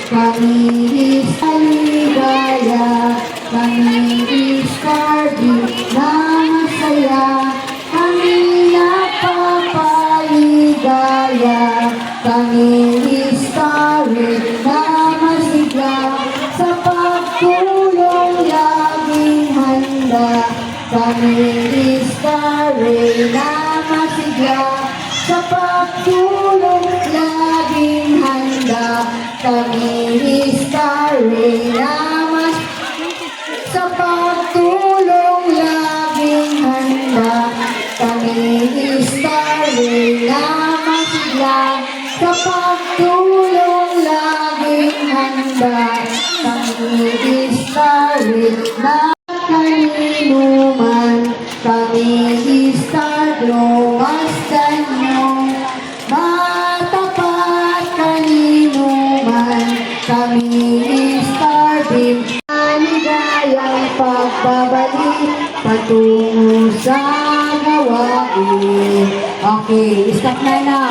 kami saligaya, kami istardi na masaya, kami napapaligaya, kami istardi na masigla, sa pagtulong laging handa, kami istardi na masigla, sa pagtulong laging handa, kami istardi na sa pagtulong laging handa, kami istardi na masigla, sa pagtulong laging handa, kami istardi na kaninuman, kami istardi basta nyo, matapat kaninuman, kami istardi maligayang pagbabalik patungo sa gawain. Okay, stop na na.